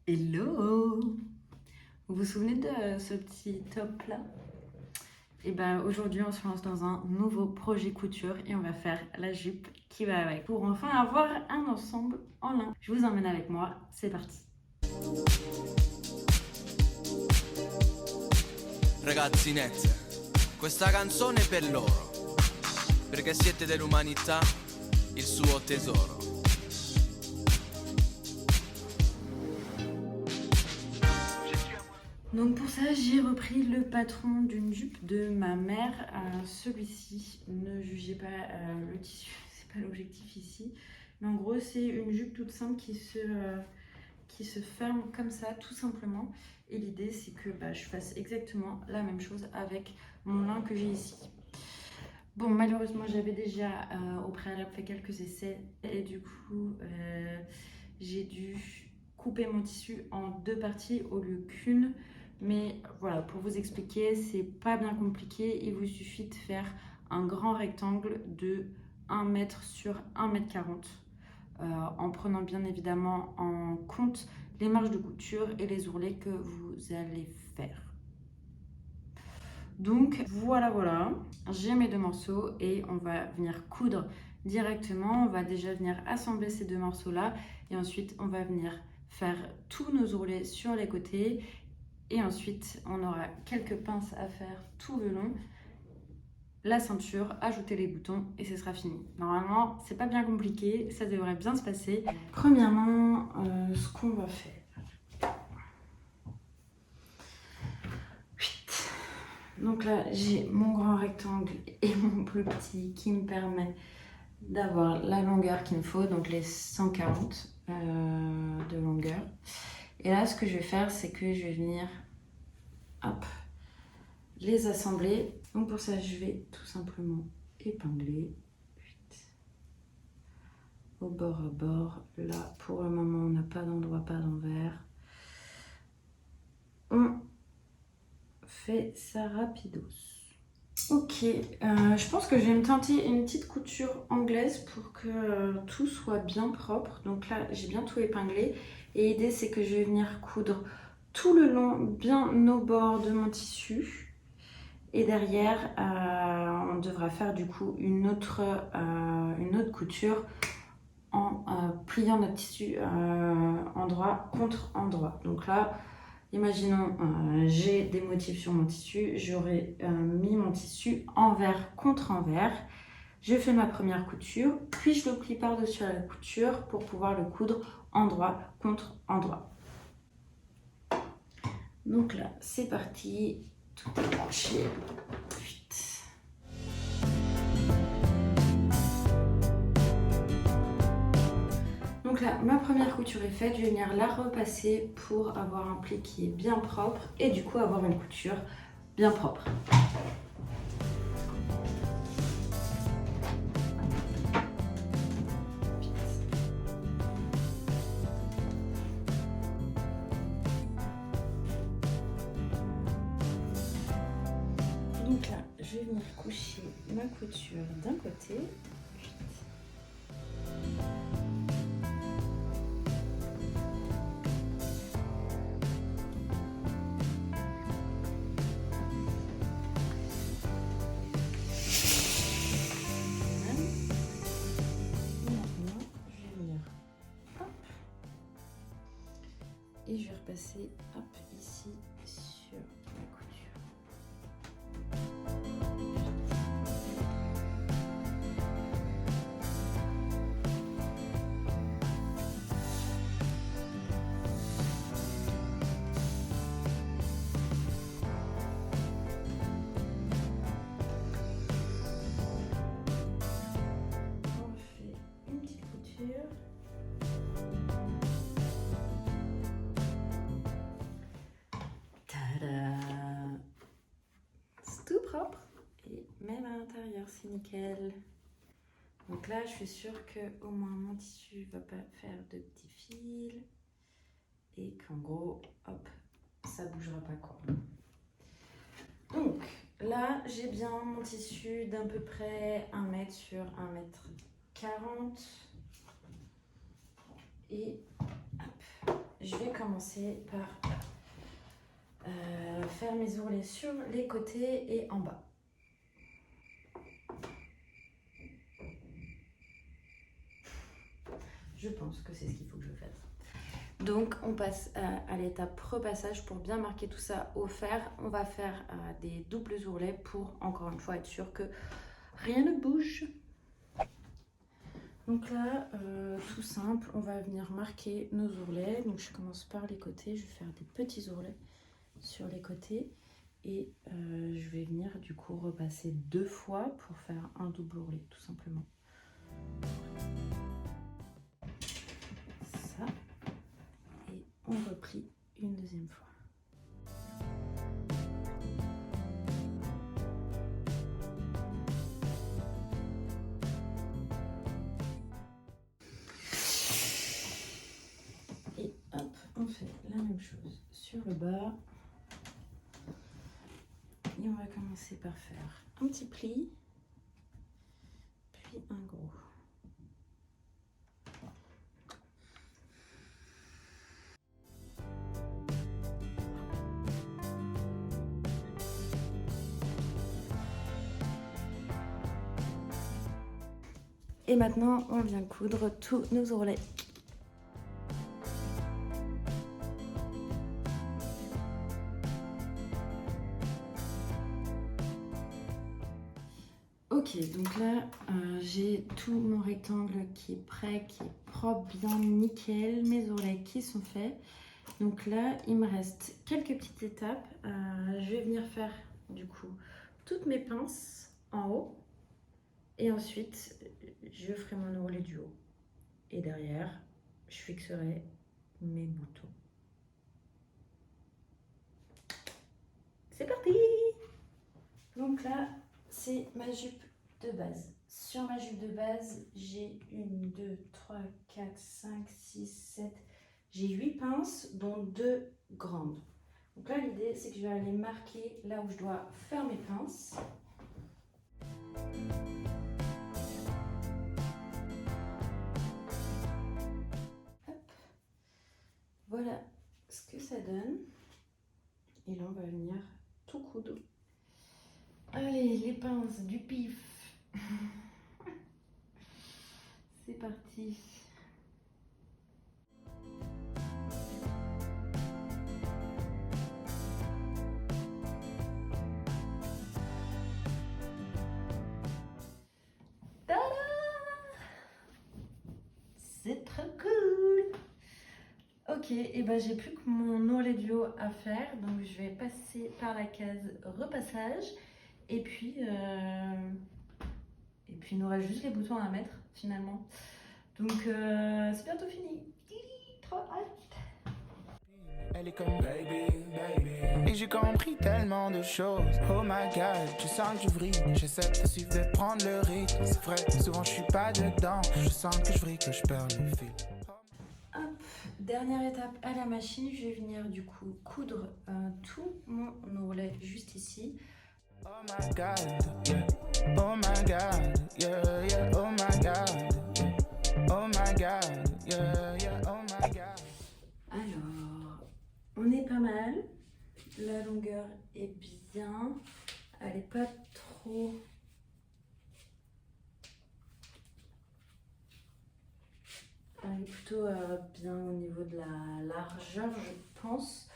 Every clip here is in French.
Hello! Vous vous souvenez de ce petit top là? Et ben aujourd'hui on se lance dans un nouveau projet couture et on va faire la jupe qui va avec pour enfin avoir un ensemble en lin. Je vous emmène avec moi, c'est parti! Ragazzinette, questa canzone è per loro, perché siete dell'umanità il suo tesoro. Donc pour ça, j'ai repris le patron d'une jupe de ma mère. Celui-ci, ne jugez pas le tissu, c'est pas l'objectif ici. Mais en gros, c'est une jupe toute simple qui se ferme comme ça, tout simplement. Et l'idée, c'est que je fasse exactement la même chose avec mon lin que j'ai ici. Bon, malheureusement, j'avais déjà au préalable fait quelques essais. Et du coup, j'ai dû couper mon tissu en deux parties au lieu qu'une. Mais voilà, pour vous expliquer, c'est pas bien compliqué. Il vous suffit de faire un grand rectangle de 1 mètre sur 1,40 m en prenant bien évidemment en compte les marges de couture et les ourlets que vous allez faire. Donc voilà, j'ai mes deux morceaux et on va venir coudre directement. On va déjà venir assembler ces deux morceaux là et ensuite on va venir faire tous nos ourlets sur les côtés. Et ensuite, on aura quelques pinces à faire tout le long, la ceinture, ajouter les boutons et ce sera fini. Normalement, c'est pas bien compliqué, ça devrait bien se passer. Premièrement, ce qu'on va faire. Donc là, j'ai mon grand rectangle et mon plus petit qui me permet d'avoir la longueur qu'il me faut, donc les 140 de longueur. Et là, ce que je vais faire, c'est que je vais venir les assembler. Donc pour ça, je vais tout simplement épingler au bord à bord. Là, pour le moment, on n'a pas d'endroit, pas d'envers. On fait ça rapidos. Ok, je pense que je vais me tenter une petite couture anglaise pour que tout soit bien propre. Donc là, j'ai bien tout épinglé. Et l'idée, c'est que je vais venir coudre tout le long, bien au bord de mon tissu. Et derrière, on devra faire du coup une autre couture en pliant notre tissu endroit contre endroit. Donc là, imaginons, j'ai des motifs sur mon tissu, j'aurais mis mon tissu envers contre envers. Je fais ma première couture, puis je le plie par-dessus la couture pour pouvoir le coudre endroit contre endroit. Donc là, c'est parti, tout est branché. Donc là, ma première couture est faite, je vais venir la repasser pour avoir un pli qui est bien propre et du coup avoir une couture bien propre. Donc là, je vais venir coucher ma couture d'un côté. Et je vais repasser ici sur la couture. On fait une petite couture. C'est tout propre et même à l'intérieur c'est nickel. Donc là je suis sûre que au moins mon tissu va pas faire de petits fils et qu'en gros hop ça bougera pas quoi. Donc là j'ai bien mon tissu d'à peu près 1 mètre sur 1,40 m et hop, je vais commencer par faire mes ourlets sur les côtés et en bas. Je pense que c'est ce qu'il faut que je fasse. Donc on passe à l'étape repassage pour bien marquer tout ça au fer. On va faire des doubles ourlets pour encore une fois être sûr que rien ne bouge. Donc là, tout simple, on va venir marquer nos ourlets. Donc je commence par les côtés, je vais faire des petits ourlets sur les côtés. Et je vais venir du coup repasser 2 fois pour faire un double ourlet tout simplement. Ça. Et on replie une deuxième fois. Et hop, on fait la même chose sur le bas. Et on va commencer par faire un petit pli, puis un gros. Et maintenant, on vient coudre tous nos ourlets. Ok, donc là, j'ai tout mon rectangle qui est prêt, qui est propre, bien nickel, mes ourlets qui sont faits. Donc là, il me reste quelques petites étapes. Je vais venir faire du coup toutes mes pinces en haut. Et ensuite, je ferai mon ourlet du haut. Et derrière, je fixerai mes boutons. C'est parti! Donc là, c'est ma jupe de base. Sur ma jupe de base, j'ai 1, 2, 3, 4, 5, 6, 7. J'ai 8 pinces, dont 2 grandes. Donc là, l'idée, c'est que je vais aller marquer là où je dois faire mes pinces. Hop. Voilà ce que ça donne. Et là, on va venir tout coudre. Allez, les pinces du pif. C'est parti. Tada! C'est trop cool. Ok, et ben j'ai plus que mon ourlet du haut à faire, donc je vais passer par la case repassage. Et puis il nous reste juste les boutons à mettre finalement. Donc c'est bientôt fini. Trop hâte. Elle est comme baby, baby. Et j'ai compris tellement de choses. Oh my god, tu sens que je vrille. J'essaie de suivre, de prendre le rythme. C'est vrai, souvent je suis pas dedans. Je sens que je vrille, que je perds le fil. Hop, dernière étape à la machine. Je vais venir du coup coudre tout mon ourlet juste ici. Oh my god, yeah. Oh my god, yeah, yeah. Oh my god, yeah. Oh my god, yeah, yeah. Oh my god. Alors, on est pas mal. La longueur est bien. Elle est pas trop... Elle est plutôt bien au niveau de la largeur, je pense.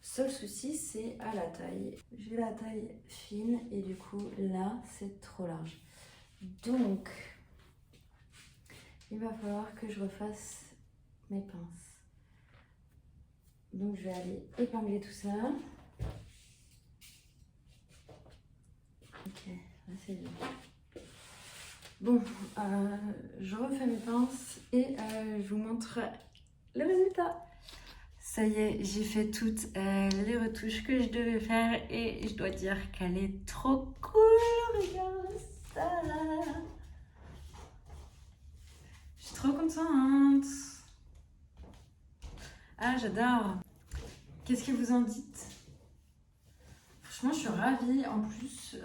Seul souci, c'est à la taille. J'ai la taille fine et du coup, là, c'est trop large. Donc, il va falloir que je refasse mes pinces. Donc, je vais aller épingler tout ça. Ok, là, c'est bien. Bon, je refais mes pinces et je vous montre le résultat. Ça y est, j'ai fait toutes les retouches que je devais faire et je dois dire qu'elle est trop cool. Regarde ça. Je suis trop contente. Ah, j'adore. Qu'est-ce que vous en dites? Franchement, je suis ravie. En plus,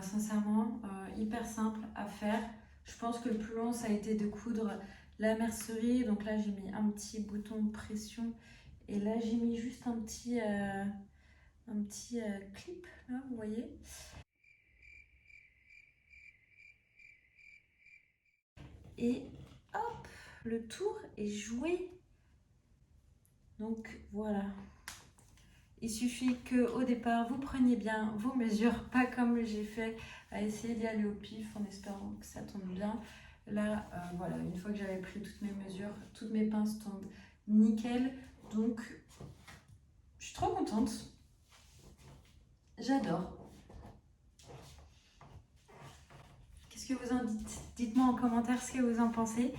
sincèrement, hyper simple à faire. Je pense que le plus long, ça a été de coudre la mercerie. Donc là, j'ai mis un petit bouton de pression Et là, j'ai mis juste un petit clip, là, vous voyez. Et hop, le tour est joué. Donc voilà. Il suffit qu'au départ, vous preniez bien vos mesures, pas comme j'ai fait, à essayer d'y aller au pif en espérant que ça tombe bien. Là, voilà, une fois que j'avais pris toutes mes mesures, toutes mes pinces tombent nickel. Donc, je suis trop contente. J'adore. Qu'est-ce que vous en dites? Dites-moi en commentaire ce que vous en pensez.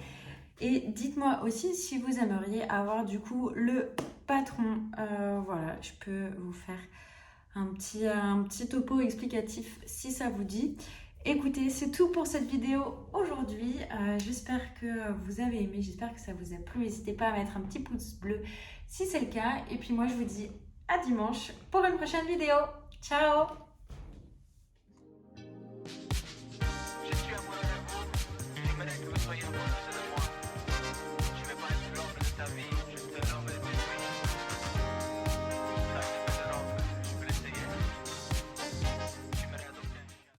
Et dites-moi aussi si vous aimeriez avoir du coup le patron. Voilà, je peux vous faire un petit topo explicatif si ça vous dit. Écoutez, c'est tout pour cette vidéo aujourd'hui. J'espère que vous avez aimé, j'espère que ça vous a plu. N'hésitez pas à mettre un petit pouce bleu si c'est le cas. Et puis moi, je vous dis à dimanche pour une prochaine vidéo. Ciao!